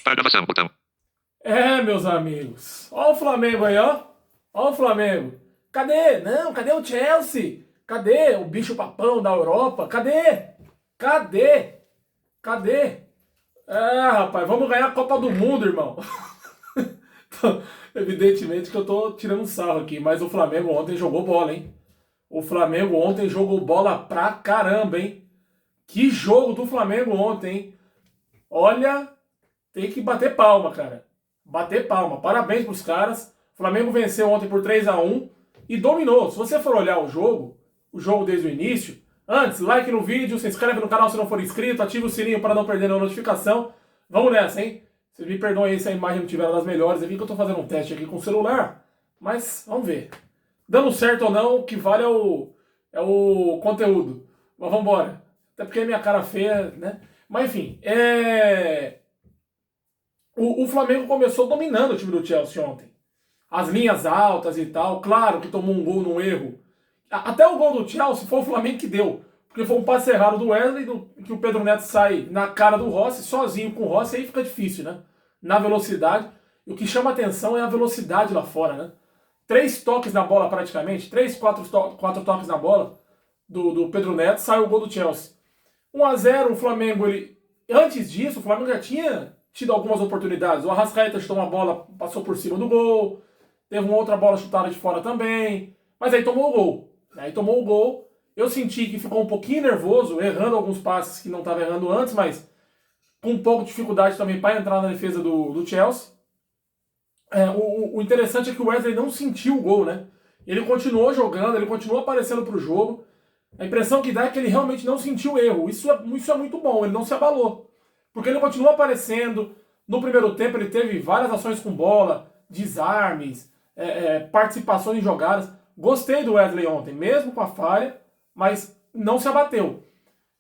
Para gravação, botão. Meus amigos. Ó o Flamengo aí, ó. Ó o Flamengo. Cadê? Não, cadê o Chelsea? Cadê o bicho papão da Europa? Cadê? Cadê? Cadê? Rapaz, vamos ganhar a Copa do Mundo, irmão. Evidentemente que eu tô tirando um sarro aqui, mas o Flamengo ontem jogou bola, hein? O Flamengo ontem jogou bola pra caramba, hein? Que jogo do Flamengo ontem, hein? Olha, tem que bater palma, cara. Bater palma. Parabéns pros caras. O Flamengo venceu ontem por 3-1 e dominou. Se você for olhar o jogo desde o início, antes, like no vídeo, se inscreve no canal se não for inscrito, ativa o sininho para não perder a notificação. Vamos nessa, hein? Vocês me perdoem aí se a imagem não estiver das melhores. Eu vi que eu tô fazendo um teste aqui com o celular, mas vamos ver. Dando certo ou não, o que vale é o conteúdo. Mas vamos embora. Até porque é minha cara feia, né? Mas enfim, o Flamengo começou dominando o time do Chelsea ontem. As linhas altas e tal. Claro que tomou um gol num erro. Até o gol do Chelsea foi o Flamengo que deu. Porque foi um passe errado do Wesley, que o Pedro Neto sai na cara do Rossi, sozinho com o Rossi, aí fica difícil, né? Na velocidade. E o que chama atenção é a velocidade lá fora, né? 3 toques na bola praticamente, 4 toques na bola do Pedro Neto, sai o gol do Chelsea. 1-0, o Flamengo, antes disso, o Flamengo já tinha tido algumas oportunidades. O Arrascaeta chutou uma bola, passou por cima do gol, teve uma outra bola chutada de fora também, mas aí tomou o gol. Eu senti que ficou um pouquinho nervoso, errando alguns passes que não estava errando antes, mas com um pouco de dificuldade também para entrar na defesa do Chelsea. O interessante é que o Wesley não sentiu o gol, né? Ele continuou jogando, ele continuou aparecendo para o jogo. A impressão que dá é que ele realmente não sentiu o erro. Isso é muito bom, ele não se abalou. Porque ele continua aparecendo. No primeiro tempo ele teve várias ações com bola, desarmes, participações em jogadas. Gostei do Wesley ontem, mesmo com a falha, mas não se abateu.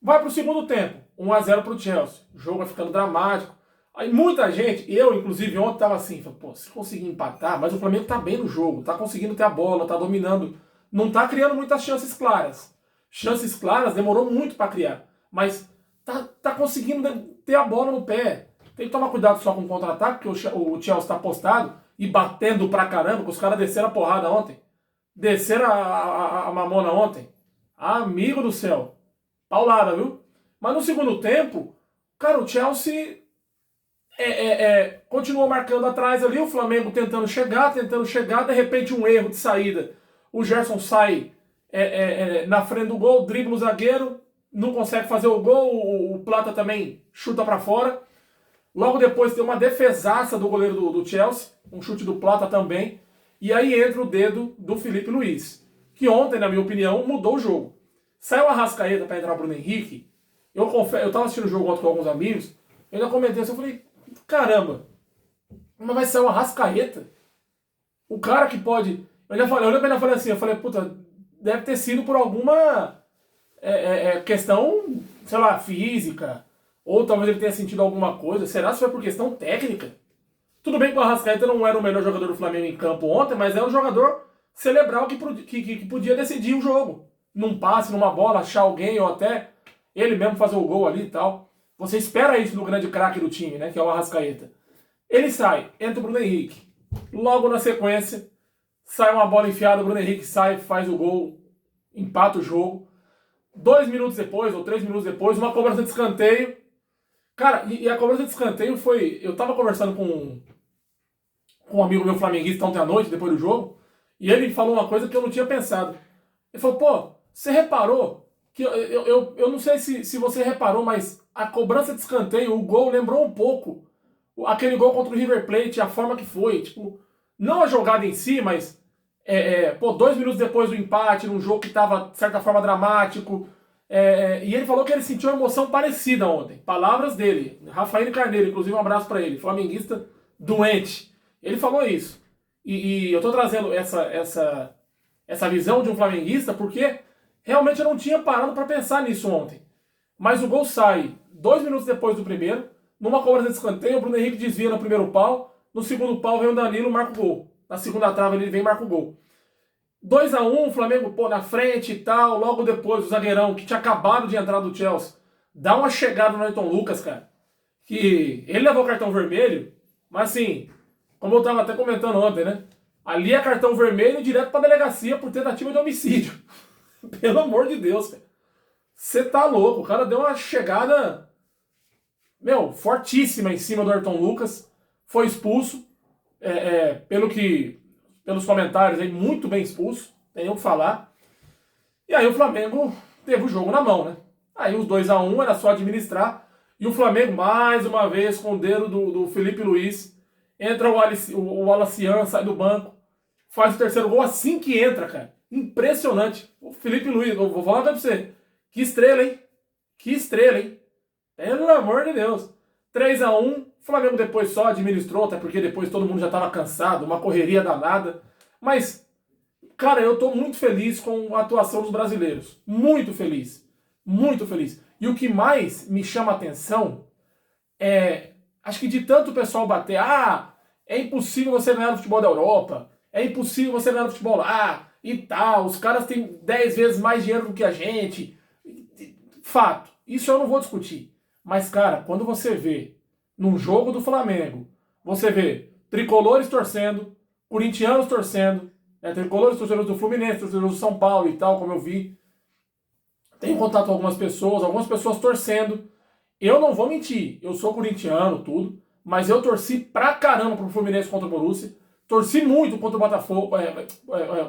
Vai para o segundo tempo, 1-0 para o Chelsea. O jogo vai ficando dramático. Aí muita gente, eu inclusive ontem estava assim, se conseguir empatar, mas o Flamengo está bem no jogo, está conseguindo ter a bola, está dominando, não está criando muitas chances claras. Chances claras demorou muito para criar, mas tá conseguindo ter a bola no pé. Tem que tomar cuidado só com o contra-ataque, porque o Chelsea está postado e batendo pra caramba, que os caras desceram a porrada ontem. Desceram a mamona ontem. Amigo do céu. Paulada, viu? Mas no segundo tempo, cara, o Chelsea continuou marcando atrás ali, o Flamengo tentando chegar, de repente um erro de saída. O Gerson sai na frente do gol, dribla o zagueiro, não consegue fazer o gol, o Plata também chuta pra fora. Logo depois tem uma defesaça do goleiro do Chelsea, um chute do Plata também. E aí entra o dedo do Felipe Luiz, que ontem, na minha opinião, mudou o jogo. Saiu a Arrascaeta para entrar o Bruno Henrique. Eu tava assistindo o jogo ontem com alguns amigos, eu ainda comentei assim, eu falei, caramba, mas vai sair o Arrascaeta? O cara que pode... Eu olhei pra ele e falei assim, puta, deve ter sido por alguma questão, sei lá, física, ou talvez ele tenha sentido alguma coisa. Será que foi por questão técnica? Tudo bem que o Arrascaeta não era o melhor jogador do Flamengo em campo ontem, mas é um jogador cerebral que podia decidir o jogo. Num passe, numa bola, achar alguém, ou até ele mesmo fazer o gol ali e tal. Você espera isso do grande craque do time, né, que é o Arrascaeta. Ele sai, entra o Bruno Henrique. Logo na sequência, sai uma bola enfiada, o Bruno Henrique sai, faz o gol, empata o jogo. 2 minutos depois, ou 3 minutos depois, uma cobrança de escanteio. Cara, e a cobrança de escanteio foi... Eu tava conversando com um amigo meu flamenguista ontem à noite, depois do jogo, e ele falou uma coisa que eu não tinha pensado. Ele falou, pô, você reparou que... Eu não sei se você reparou, mas a cobrança de escanteio, o gol, lembrou um pouco aquele gol contra o River Plate, a forma que foi. Tipo, não a jogada em si, mas... 2 minutos depois do empate, num jogo que estava, de certa forma, dramático. E ele falou que ele sentiu uma emoção parecida ontem. Palavras dele. Rafael Carneiro, inclusive, um abraço para ele. Flamenguista doente. Ele falou isso. E eu tô trazendo essa visão de um flamenguista porque realmente eu não tinha parado para pensar nisso ontem. Mas o gol sai 2 minutos depois do primeiro, numa cobrança de escanteio, o Bruno Henrique desvia no primeiro pau, no segundo pau vem o Danilo e marca o gol. Na segunda trave ele vem e marca o gol. 2-1, o Flamengo na frente e tal. Logo depois o zagueirão, que tinha acabado de entrar do Chelsea, dá uma chegada no Ayrton Lucas, cara. que ele levou o cartão vermelho, mas assim, como eu tava até comentando ontem, né? Ali é cartão vermelho direto pra delegacia por tentativa de homicídio. Pelo amor de Deus, cara. Você tá louco. O cara deu uma chegada, meu, fortíssima em cima do Ayrton Lucas. Foi expulso. Pelos comentários aí, muito bem expulso. Tem o que falar. E aí o Flamengo teve o jogo na mão, né? Aí os 2-1 era só administrar. E o Flamengo, mais uma vez, com o dedo do Felipe Luiz. Entra o Alacian, sai do banco. Faz o terceiro gol assim que entra, cara. Impressionante. O Felipe Luiz, eu vou falar pra você. Que estrela, hein? Que estrela, hein? Pelo amor de Deus. 3-1. O Flamengo depois só administrou, até porque depois todo mundo já tava cansado, uma correria danada. Mas, cara, eu tô muito feliz com a atuação dos brasileiros. Muito feliz. Muito feliz. E o que mais me chama a atenção é... Acho que de tanto o pessoal bater, é impossível você ganhar no futebol da Europa, é impossível você ganhar no futebol lá, e tal, os caras têm 10 vezes mais dinheiro do que a gente. Fato, isso eu não vou discutir. Mas, cara, quando você vê num jogo do Flamengo, você vê tricolores torcendo, corintianos torcendo, tricolores torcedores do Fluminense, torcedores do São Paulo e tal, como eu vi. Tenho contato com algumas pessoas torcendo. Eu não vou mentir, eu sou corintiano, tudo, mas eu torci pra caramba pro Fluminense contra o Borussia, torci muito contra o Botafogo,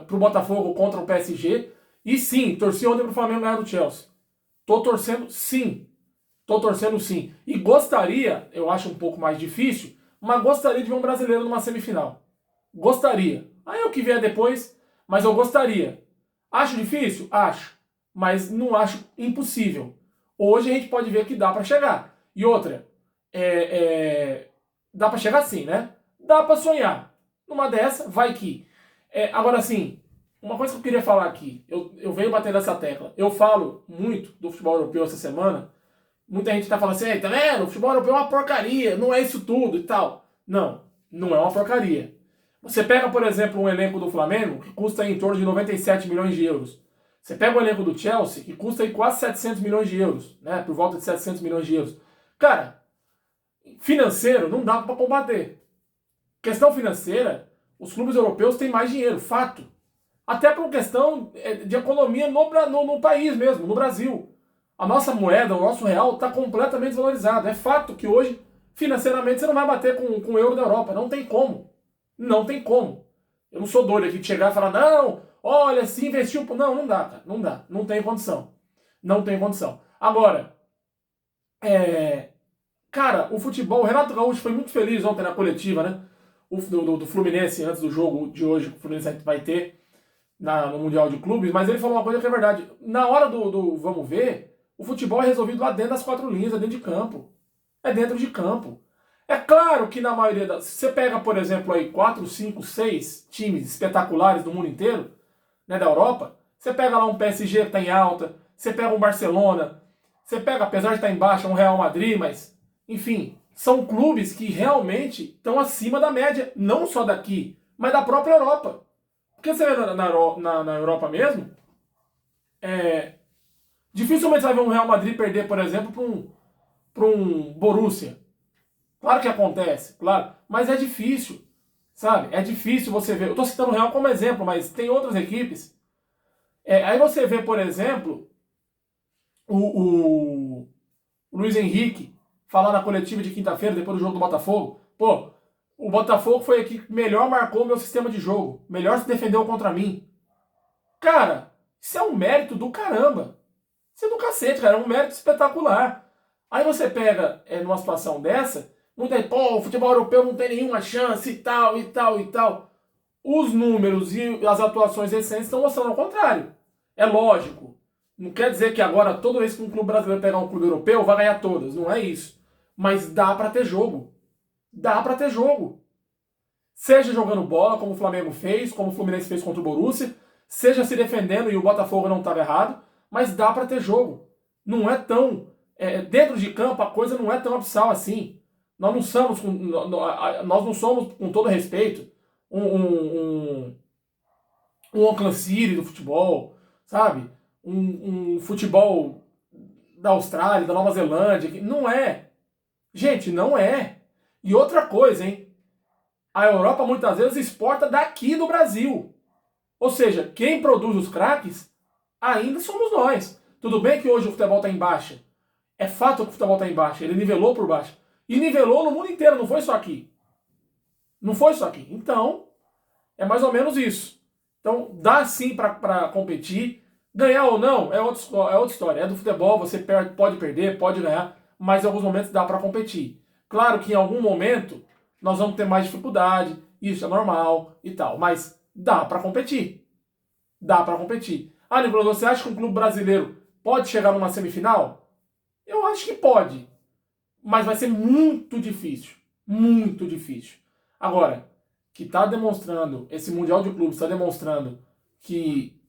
pro Botafogo contra o PSG, e sim, torci ontem pro Flamengo ganhar do Chelsea. Tô torcendo sim, e gostaria, eu acho um pouco mais difícil, mas gostaria de ver um brasileiro numa semifinal. Gostaria. Aí o que vier depois, mas eu gostaria. Acho difícil? Acho, mas não acho impossível. Hoje a gente pode ver que dá pra chegar. E outra, dá pra chegar sim, né? Dá pra sonhar. Numa dessa, vai que. Agora sim, uma coisa que eu queria falar aqui, eu venho batendo essa tecla. Eu falo muito do futebol europeu essa semana. Muita gente tá falando assim, tá vendo? O futebol europeu é uma porcaria, não é isso tudo e tal. Não, não é uma porcaria. Você pega, por exemplo, um elenco do Flamengo, que custa em torno de 97 milhões de euros. Você pega o elenco do Chelsea, que custa aí quase 700 milhões de euros, né? Por volta de 700 milhões de euros. Cara, financeiro não dá para combater. Questão financeira, os clubes europeus têm mais dinheiro, fato. Até por questão de economia no país mesmo, no Brasil. A nossa moeda, o nosso real, está completamente desvalorizado. É fato que hoje, financeiramente, você não vai bater com o euro da Europa. Não tem como. Não tem como. Eu não sou doido aqui de chegar e falar, não, olha, se investiu... Não, não dá, cara. Não dá. Não tem condição. Não tem condição. Agora, cara, o futebol... O Renato Gaúcho foi muito feliz ontem na coletiva, né? Do Fluminense, antes do jogo de hoje, que o Fluminense vai ter no Mundial de Clubes, mas ele falou uma coisa que é verdade. Na hora do vamos ver, o futebol é resolvido lá dentro das quatro linhas, é dentro de campo. É dentro de campo. É claro que na maioria das... Se você pega, por exemplo, aí 4, 5, 6 times espetaculares do mundo inteiro, né, da Europa, você pega lá um PSG que está em alta, você pega um Barcelona, você pega, apesar de estar em baixa, um Real Madrid, mas, enfim, são clubes que realmente estão acima da média, não só daqui, mas da própria Europa. Porque você vê na Europa mesmo, dificilmente você vai ver um Real Madrid perder, por exemplo, para um Borussia. Claro que acontece, claro, mas é difícil, sabe? É difícil você ver. Eu estou citando o Real como exemplo, mas tem outras equipes. Aí você vê, por exemplo, o Luiz Henrique falar na coletiva de quinta-feira, depois do jogo do Botafogo. Pô, o Botafogo foi a equipe que melhor marcou o meu sistema de jogo, melhor se defendeu contra mim. Cara, isso é um mérito do caramba. Isso é do cacete, cara, é um mérito espetacular. Aí você pega numa situação dessa, muita gente, pô, o futebol europeu não tem nenhuma chance e tal, e tal, e tal. Os números e as atuações recentes estão mostrando ao contrário. É lógico. Não quer dizer que agora, toda vez que um clube brasileiro pegar um clube europeu, vai ganhar todas. Não é isso. Mas dá pra ter jogo. Dá pra ter jogo. Seja jogando bola, como o Flamengo fez, como o Fluminense fez contra o Borussia, seja se defendendo e o Botafogo não estava errado, mas dá pra ter jogo. Não é tão... dentro de campo, a coisa não é tão abissal assim. Nós não somos, com todo respeito, um Auckland City do futebol, sabe? Um futebol da Austrália, da Nova Zelândia. Não é. Gente, não é. E outra coisa, hein? A Europa muitas vezes exporta daqui do Brasil. Ou seja, quem produz os craques ainda somos nós. Tudo bem que hoje o futebol está em baixa. É fato que o futebol está em baixa. Ele nivelou por baixo. E nivelou no mundo inteiro, não foi só aqui. Não foi só aqui. Então, é mais ou menos isso. Então, dá sim para competir. Ganhar ou não é outra história. É do futebol, você pode perder, pode ganhar, mas em alguns momentos dá para competir. Claro que em algum momento nós vamos ter mais dificuldade, isso é normal e tal, mas dá para competir. Dá para competir. Ah, Nicolas, você acha que um clube brasileiro pode chegar numa semifinal? Eu acho que pode, mas vai ser muito difícil. Muito difícil. Agora, que está demonstrando, esse Mundial de Clubes está demonstrando que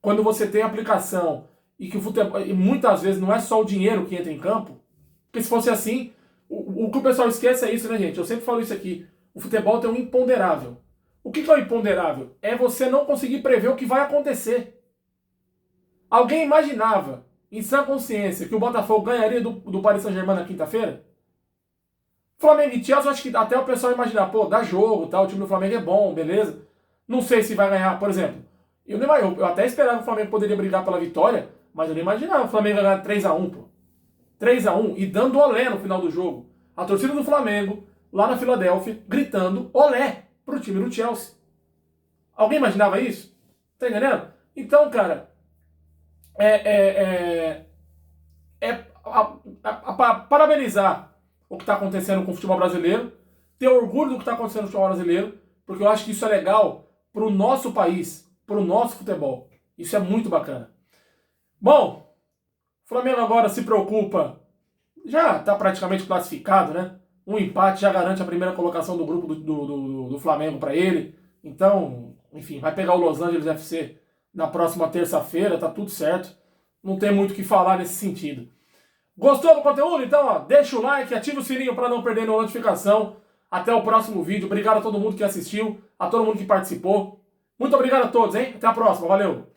quando você tem aplicação e que o futebol, e muitas vezes não é só o dinheiro que entra em campo, porque se fosse assim, o que o pessoal esquece é isso, né, gente? Eu sempre falo isso aqui. O futebol tem um imponderável. O que é o imponderável? É você não conseguir prever o que vai acontecer. Alguém imaginava, em sã consciência, que o Botafogo ganharia do Paris Saint-Germain na quinta-feira? Flamengo e Chelsea, acho que até o pessoal imaginar, pô, dá jogo, tá? O time do Flamengo é bom, beleza. Não sei se vai ganhar, por exemplo. Eu até esperava que o Flamengo poderia brigar pela vitória, mas eu não imaginava o Flamengo ganhar 3-1, pô. 3-1 e dando olé no final do jogo. A torcida do Flamengo, lá na Filadélfia, gritando olé pro time do Chelsea. Alguém imaginava isso? Tá entendendo? Então, cara, parabenizar o que está acontecendo com o futebol brasileiro, ter orgulho do que está acontecendo no futebol brasileiro, porque eu acho que isso é legal para o nosso país, para o nosso futebol. Isso é muito bacana. Bom, o Flamengo agora se preocupa, já está praticamente classificado, né? Um empate já garante a primeira colocação do grupo do Flamengo para ele. Então, enfim, vai pegar o Los Angeles FC na próxima terça-feira, tá tudo certo. Não tem muito o que falar nesse sentido. Gostou do conteúdo? Então, ó, deixa o like, ativa o sininho para não perder nenhuma notificação. Até o próximo vídeo. Obrigado a todo mundo que assistiu, a todo mundo que participou. Muito obrigado a todos, hein? Até a próxima. Valeu!